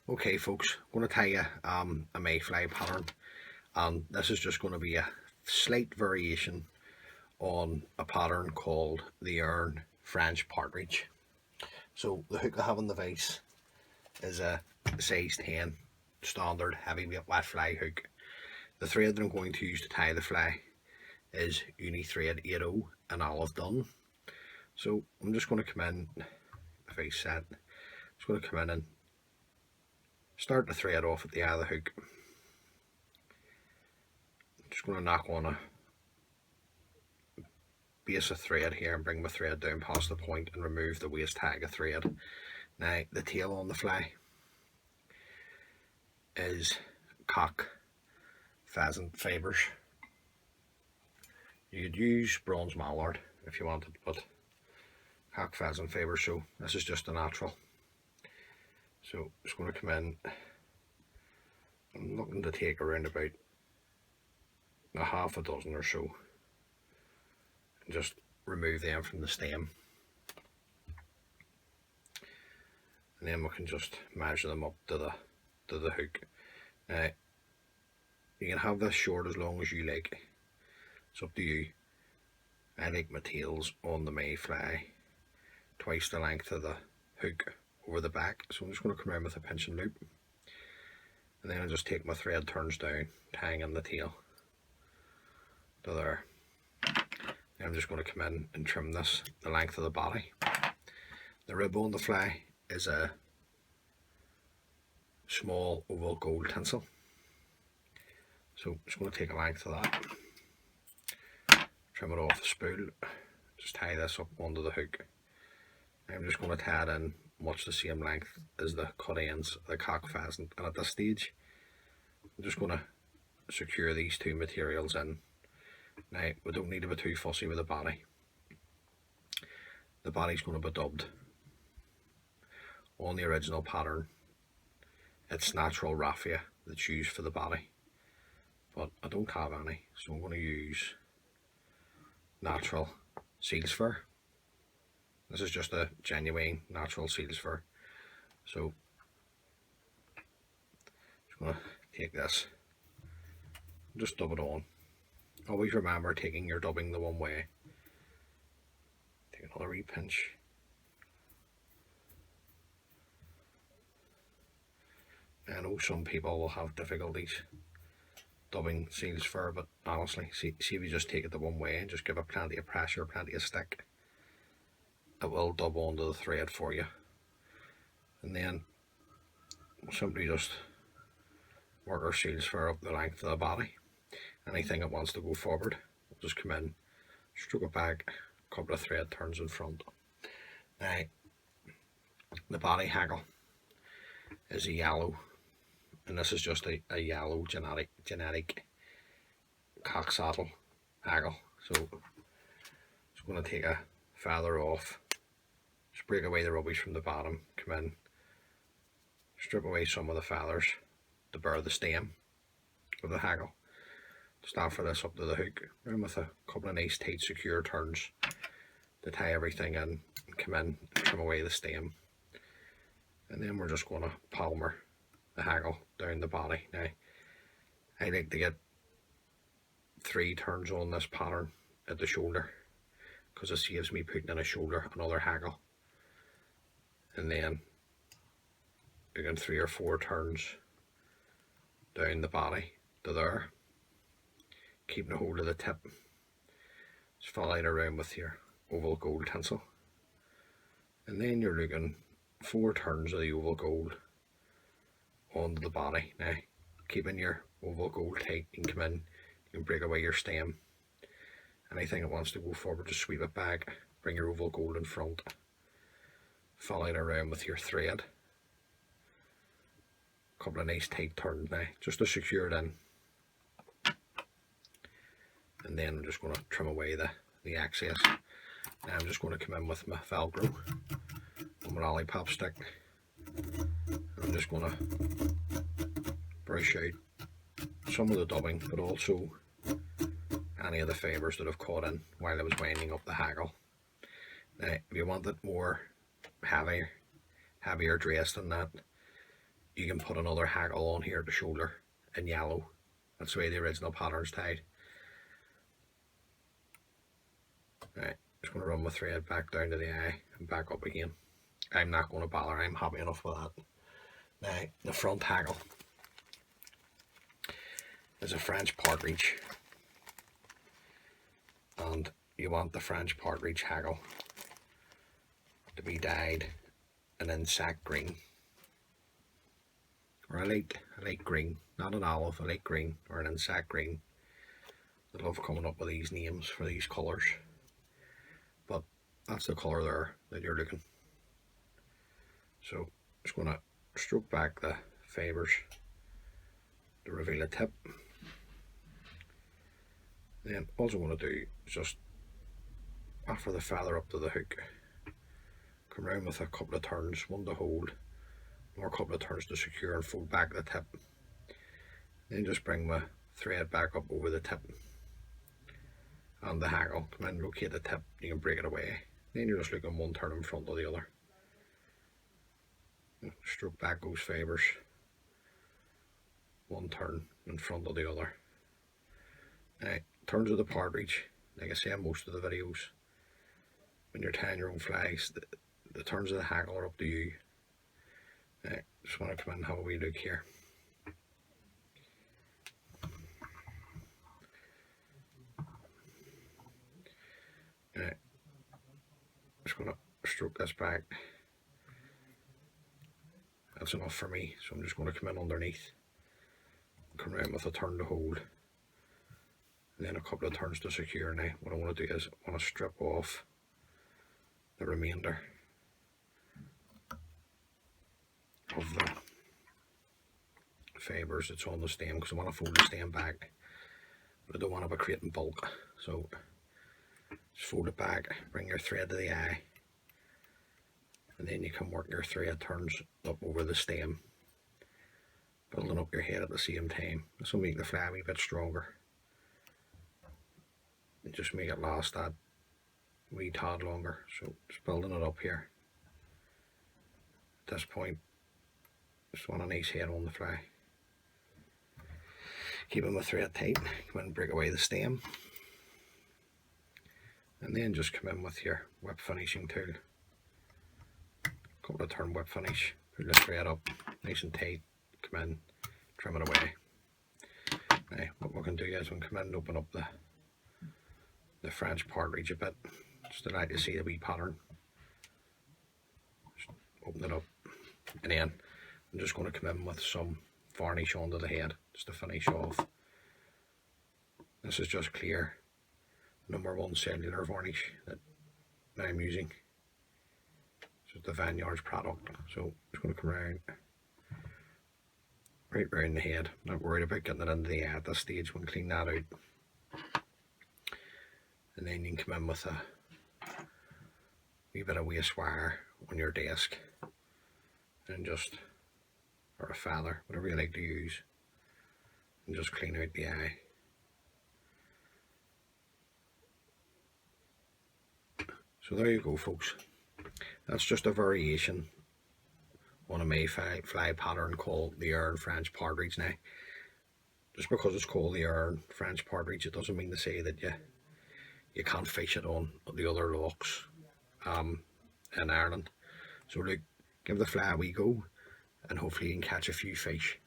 Okay folks, I'm going to tie you a mayfly pattern, and this is just going to be a slight variation on a pattern called the Erne French Partridge. So the hook I have on the vise is a size 10 standard heavyweight wet fly hook. The thread that I'm going to use to tie the fly is uni thread 80 and olive dun. So I'm just going to come in, the vise set, just going to come in and start the thread off at the eye of the hook. Just going to knock on a base of thread here and bring my thread down past the point and remove the waste tag of thread. Now the tail on the fly is cock pheasant fibres. You could use bronze mallard if you wanted, but cock pheasant fibres, so this is just a natural. So just going to come in. I'm looking to take around about a half a dozen or so and just remove them from the stem, and then we can just measure them up to the hook. Now you can have this short as long as you like, it's up to you. I like my tails on the mayfly twice the length of the hook over the back, so I'm just going to come around with a pinch and loop, and then I just take my thread turns down, tying in the tail to there. And I'm just going to come in and trim this the length of the body. The rib on the fly is a small oval gold tinsel, so I'm just going to take a length of that, trim it off the spool, just tie this up onto the hook. I'm just going to tie it in much the same length as the cut ends of the cock pheasant, and at this stage I'm just going to secure these two materials in. Now we don't need to be too fussy with the body. The body's going to be dubbed. On the original pattern it's natural raffia that's used for the body, but I don't have any, so I'm going to use natural seal's fur. This is just a genuine natural seal's fur. So I'm just going to take this, just dub it on. Always remember taking your dubbing the one way. Take another wee pinch. I know some people will have difficulties dubbing seal's fur, but honestly, see if you just take it the one way and just give it plenty of pressure, plenty of stick, it will dub onto the thread for you. And then we'll simply just work our seal's fur up the length of the body. Anything that wants to go forward, we'll just come in, stroke it back, a couple of thread turns in front. Now the body haggle is a yellow, and this is just a yellow genetic cock saddle haggle. So just going to take a feather off, just break away the rubbish from the bottom, come in, strip away some of the feathers to bear the stem of the haggle. Just offer this up to the hook, and with a couple of nice tight secure turns to tie everything in, and come in and trim away the stem. And then we're just going to palmer the haggle down the body. Now I like to get 3 turns on this pattern at the shoulder, because it saves me putting in a shoulder another haggle, and then again 3 or 4 turns down the body to there, keeping a hold of the tip. Just follow it around with your oval gold tinsel, and then you're looking 4 turns of the oval gold onto the body. Now keeping your oval gold tight, you can come in, you can break away your stem. Anything that wants to go forward, just sweep it back, bring your oval gold in front, follow it around with your thread, a couple of nice tight turns now just to secure it in. And then I'm just going to trim away the excess. Now I'm just going to come in with my Velcro and my lollipop stick. I'm just going to brush out some of the dubbing, but also any of the fibres that have caught in while I was winding up the haggle. Now if you want it more heavier dressed than that, you can put another haggle on here at the shoulder in yellow. That's the way the original pattern's tied. Right, just going to run my thread back down to the eye and back up again. I'm not going to bother, I'm happy enough with that. Now, the front haggle is a French Partridge, and you want the French Partridge haggle to be dyed an insect green, or a light green, not an olive, a light green or an insect green. I love coming up with these names for these colours, but that's the colour there that you're looking. So just going to stroke back the fibres to reveal a tip. Then all I'm going to do is just offer the feather up to the hook, come around with a couple of turns, one to hold, more couple of turns to secure and fold back the tip. Then just bring my thread back up over the tip and the haggle, come in, locate the tip, you can break it away. Then you're just looking one turn in front of the other. Stroke back those fibres, one turn in front of the other. Now, turns of the partridge, like I say in most of the videos, when you're tying your own flags, the turns of the haggle are up to you. Now, just want to come in and have a wee look here. Now, just going to stroke this back. That's enough for me, so I'm just going to come in underneath, come around with a turn to hold, and then a couple of turns to secure. Now what I want to do is I want to strip off the remainder of the fibres that's on the stem, because I want to fold the stem back, but I don't want to be creating bulk. So just fold it back, bring your thread to the eye, and then you can work your thread turns up over the stem, building up your head at the same time. This will make the fly a wee bit stronger and just make it last that wee tad longer. So just building it up here. At this point, just want a nice head on the fly. Keeping my thread tight, come in and break away the stem, and then just come in with your whip finishing tool. Couple of turn whip finish, pull the thread up nice and tight, come in, trim it away. Now what we can do is we can come in and open up the French Partridge a bit, just to let you see the wee pattern. Just open it up, and then I'm just going to come in with some varnish onto the head, just to finish off. This is just clear #1 cellular varnish that I'm using. The Vineyard's product. So I'm just going to come around right round the head. Not worried about getting it into the eye at this stage. We can clean that out, and then you can come in with a wee bit of waste wire on your desk, and just, or a feather, whatever you like to use, and just clean out the eye. So there you go, folks. That's just a variation on a mayfly pattern called the Erne French Partridge. Now, just because it's called the Erne French Partridge, it doesn't mean to say that you can't fish it on the other lochs in Ireland. So look, give the fly a wee go, and hopefully you can catch a few fish.